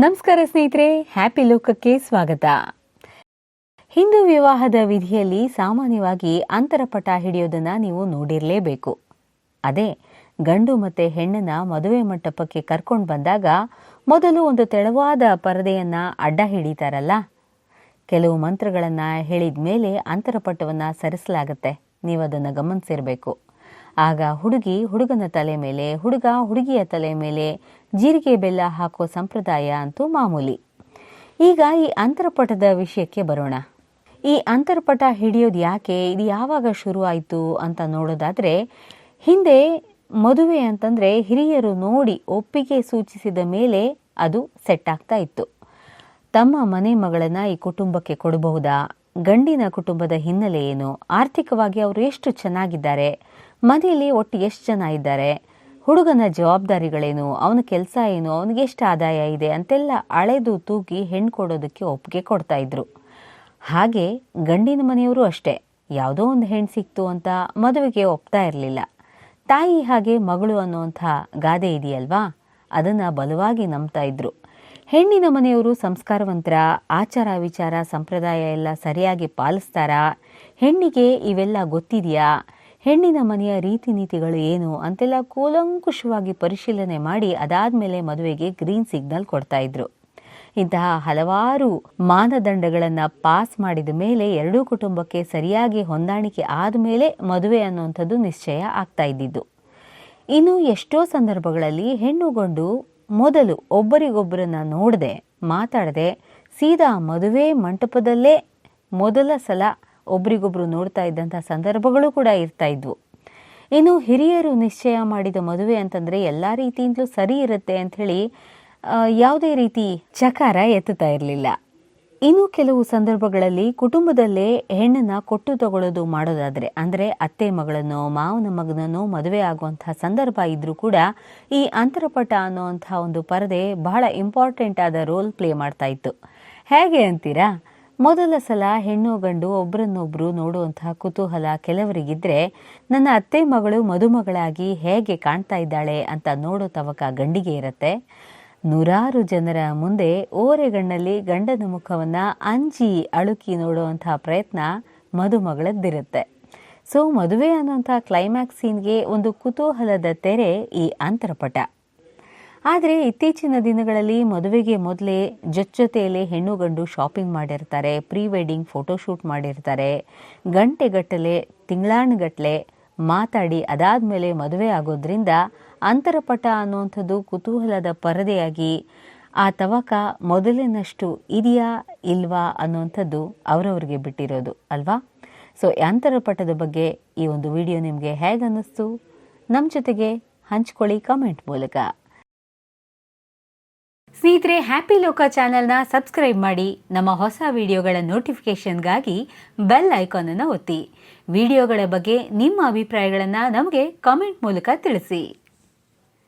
ನಮಸ್ಕಾರ ಸ್ನೇಹಿತರೆ, ಹ್ಯಾಪಿ ಲೋಕಕ್ಕೆ ಸ್ವಾಗತ. ಹಿಂದೂ ವಿವಾಹದ ವಿಧಿಯಲ್ಲಿ ಸಾಮಾನ್ಯವಾಗಿ ಅಂತರಪಟ ಹಿಡಿಯೋದನ್ನ ನೀವು ನೋಡಿರಲೇಬೇಕು. ಅದೇ ಗಂಡು ಮತ್ತೆ ಹೆಣ್ಣನ್ನ ಮದುವೆ ಮಂಟಪಕ್ಕೆ ಕರ್ಕೊಂಡು ಬಂದಾಗ ಮೊದಲು ಒಂದು ತೆಳುವಾದ ಪರದೆಯನ್ನ ಅಡ್ಡ ಹಿಡಿತಾರಲ್ಲ. ಕೆಲವು ಮಂತ್ರಗಳನ್ನ ಹೇಳಿದ ಮೇಲೆ ಅಂತರಪಟವನ್ನ ಸರಿಸಲಾಗತ್ತೆ. ನೀವದನ್ನು ಗಮನಿಸಿರಬೇಕು. ಆಗ ಹುಡುಗಿ ಹುಡುಗನ ತಲೆ ಮೇಲೆ, ಹುಡುಗ ಹುಡುಗಿಯ ತಲೆ ಮೇಲೆ ಜೀರಿಗೆ ಬೆಲ್ಲ ಹಾಕೋ ಸಂಪ್ರದಾಯ ಅಂತೂ ಮಾಮೂಲಿ. ಈಗ ಈ ಅಂತರಪಟದ ವಿಷಯಕ್ಕೆ ಬರೋಣ. ಈ ಅಂತರಪಟ ಹಿಡಿಯೋದು ಯಾಕೆ, ಇದು ಯಾವಾಗ ಶುರು ಆಯಿತು ಅಂತ ನೋಡೋದಾದರೆ, ಹಿಂದೆ ಮದುವೆ ಅಂತಂದರೆ ಹಿರಿಯರು ನೋಡಿ ಒಪ್ಪಿಗೆ ಸೂಚಿಸಿದ ಮೇಲೆ ಅದು ಸೆಟ್ ಆಗ್ತಾ ಇತ್ತು. ತಮ್ಮ ಮನೆ ಮಗಳನ್ನು ಈ ಕುಟುಂಬಕ್ಕೆ ಕೊಡಬಹುದಾ, ಗಂಡಿನ ಕುಟುಂಬದ ಹಿನ್ನೆಲೆ ಏನು, ಆರ್ಥಿಕವಾಗಿ ಅವರು ಎಷ್ಟು ಚೆನ್ನಾಗಿದ್ದಾರೆ, ಮನೆಯಲ್ಲಿ ಒಟ್ಟು ಎಷ್ಟು ಜನ ಇದ್ದಾರೆ, ಹುಡುಗನ ಜವಾಬ್ದಾರಿಗಳೇನು, ಅವನ ಕೆಲಸ ಏನು, ಅವನಿಗೆ ಎಷ್ಟು ಆದಾಯ ಇದೆ ಅಂತೆಲ್ಲ ಅಳೆದು ತೂಗಿ ಹೆಣ್ಣು ಕೊಡೋದಕ್ಕೆ ಒಪ್ಪಿಗೆ ಕೊಡ್ತಾ ಇದ್ರು. ಹಾಗೆ ಗಂಡಿನ ಮನೆಯವರು ಅಷ್ಟೇ, ಯಾವುದೋ ಒಂದು ಹೆಣ್ಣು ಸಿಕ್ತು ಅಂತ ಮದುವೆಗೆ ಒಪ್ತಾ ಇರಲಿಲ್ಲ. ತಾಯಿ ಹಾಗೆ ಮಗಳು ಅನ್ನುವಂಥ ಗಾದೆ ಇದೆಯಲ್ವಾ, ಅದನ್ನು ಬಲವಾಗಿ ನಂಬ್ತಾ ಇದ್ರು. ಹೆಣ್ಣಿನ ಮನೆಯವರು ಸಂಸ್ಕಾರವಂತರ, ಆಚಾರ ವಿಚಾರ ಸಂಪ್ರದಾಯ ಎಲ್ಲ ಸರಿಯಾಗಿ ಪಾಲಿಸ್ತಾರಾ, ಹೆಣ್ಣಿಗೆ ಇವೆಲ್ಲ ಗೊತ್ತಿದೆಯಾ, ಹೆಣ್ಣಿನ ಮನೆಯ ರೀತಿ ನೀತಿಗಳು ಏನು ಅಂತೆಲ್ಲ ಕೂಲಂಕುಷವಾಗಿ ಪರಿಶೀಲನೆ ಮಾಡಿ ಅದಾದಮೇಲೆ ಮದುವೆಗೆ ಗ್ರೀನ್ ಸಿಗ್ನಲ್ ಕೊಡ್ತಾ ಇದ್ರು. ಇಂತಹ ಹಲವಾರು ಮಾನದಂಡಗಳನ್ನು ಪಾಸ್ ಮಾಡಿದ ಮೇಲೆ ಎರಡೂ ಕುಟುಂಬಕ್ಕೆ ಸರಿಯಾಗಿ ಹೊಂದಾಣಿಕೆ ಆದಮೇಲೆ ಮದುವೆ ಅನ್ನುವಂಥದ್ದು ನಿಶ್ಚಯ ಆಗ್ತಾ ಇದ್ದಿದ್ದು. ಇನ್ನು ಎಷ್ಟೋ ಸಂದರ್ಭಗಳಲ್ಲಿ ಹೆಣ್ಣು ಗಂಡು ಮೊದಲು ಒಬ್ಬರಿಗೊಬ್ಬರನ್ನ ನೋಡದೆ ಮಾತಾಡದೆ ಸೀದಾ ಮದುವೆ ಮಂಟಪದಲ್ಲೇ ಮೊದಲ ಸಲ ಒಬ್ರಿಗೊಬ್ರು ನೋಡ್ತಾ ಇದ್ದಂಥ ಸಂದರ್ಭಗಳು ಕೂಡ ಇರ್ತಾ ಇದ್ವು. ಇನ್ನು ಹಿರಿಯರು ನಿಶ್ಚಯ ಮಾಡಿದ ಮದುವೆ ಅಂತಂದರೆ ಎಲ್ಲ ರೀತಿಯಿಂದಲೂ ಸರಿ ಇರುತ್ತೆ ಅಂಥೇಳಿ ಯಾವುದೇ ರೀತಿ ಚಕಾರ ಎತ್ತುತ್ತಾ ಇರಲಿಲ್ಲ. ಇನ್ನು ಕೆಲವು ಸಂದರ್ಭಗಳಲ್ಲಿ ಕುಟುಂಬದಲ್ಲೇ ಹೆಣ್ಣನ್ನು ಕೊಟ್ಟು ತಗೊಳ್ಳೋದು ಮಾಡೋದಾದರೆ, ಅಂದರೆ ಅತ್ತೆ ಮಗಳನ್ನೋ ಮಾವನ ಮಗನನ್ನೋ ಮದುವೆ ಆಗುವಂಥ ಸಂದರ್ಭ ಇದ್ರೂ ಕೂಡ ಈ ಅಂತರಪಟ ಅನ್ನೋವಂಥ ಒಂದು ಪರದೆ ಬಹಳ ಇಂಪಾರ್ಟೆಂಟ್ ಆದ ರೋಲ್ ಪ್ಲೇ ಮಾಡ್ತಾ ಇತ್ತು. ಹೇಗೆ ಅಂತೀರಾ? ಮೊದಲ ಸಲ ಹೆಣ್ಣು ಗಂಡು ಒಬ್ಬರನ್ನೊಬ್ಬರು ನೋಡುವಂತಹ ಕುತೂಹಲ ಕೆಲವರಿಗಿದ್ರೆ, ನನ್ನ ಅತ್ತೆ ಮಗಳು ಮದುಮಗಳಾಗಿ ಹೇಗೆ ಕಾಣ್ತಾ ಇದ್ದಾಳೆ ಅಂತ ನೋಡೋ ತವಕ ಗಂಡಿಗೆ ಇರುತ್ತೆ. ನೂರಾರು ಜನರ ಮುಂದೆ ಓರೆಗಣ್ಣಲ್ಲಿ ಗಂಡನ ಮುಖವನ್ನು ಅಂಜಿ ಅಳುಕಿ ನೋಡುವಂಥ ಪ್ರಯತ್ನ ಮದುಮಗಳದ್ದಿರುತ್ತೆ. ಸೊ ಮದುವೆ ಅನ್ನುವಂಥ ಕ್ಲೈಮ್ಯಾಕ್ಸ್ ಸೀನ್ಗೆ ಒಂದು ಕುತೂಹಲದ ತೆರೆ ಈ ಅಂತರಪಟ. ಆದರೆ ಇತ್ತೀಚಿನ ದಿನಗಳಲ್ಲಿ ಮದುವೆಗೆ ಮೊದಲೇ ಜೊತೆಯಲ್ಲಿ ಹೆಣ್ಣು ಗಂಡು ಶಾಪಿಂಗ್ ಮಾಡಿರ್ತಾರೆ, ಪ್ರೀ ವೆಡ್ಡಿಂಗ್ ಫೋಟೋಶೂಟ್ ಮಾಡಿರ್ತಾರೆ, ಗಂಟೆಗಟ್ಟಲೆ ತಿಂಗಳಾನುಗಟ್ಟಲೆ ಮಾತಾಡಿ ಅದಾದಮೇಲೆ ಮದುವೆ ಆಗೋದ್ರಿಂದ ಅಂತರಪಟ ಅನ್ನುವಂಥದ್ದು ಕುತೂಹಲದ ಪರದೆಯಾಗಿ ಆ ತವಕ ಮೊದಲಿನಷ್ಟು ಇದೆಯಾ ಇಲ್ವಾ ಅನ್ನುವಂಥದ್ದು ಅವರವ್ರಿಗೆ ಬಿಟ್ಟಿರೋದು ಅಲ್ವಾ. ಸೊ ಅಂತರಪಟದ ಬಗ್ಗೆ ಈ ಒಂದು ವಿಡಿಯೋ ನಿಮಗೆ ಹೇಗೆ ಅನ್ನಿಸ್ತು? ನಮ್ಮ ಜೊತೆಗೆ ಹಂಚ್ಕೊಳ್ಳಿ ಕಮೆಂಟ್ ಮೂಲಕ. ಸ್ನೇಹಿತರೆ, ಹ್ಯಾಪಿ ಲೋಕ ಚಾನೆಲ್ನ ಸಬ್ಸ್ಕ್ರೈಬ್ ಮಾಡಿ. ನಮ್ಮ ಹೊಸ ವಿಡಿಯೋಗಳ ನೋಟಿಫಿಕೇಷನ್ಗಾಗಿ ಬೆಲ್ ಐಕಾನ್ ಅನ್ನು ಒತ್ತಿ. ವಿಡಿಯೋಗಳ ಬಗ್ಗೆ ನಿಮ್ಮ ಅಭಿಪ್ರಾಯಗಳನ್ನು ನಮಗೆ ಕಾಮೆಂಟ್ ಮೂಲಕ ತಿಳಿಸಿ.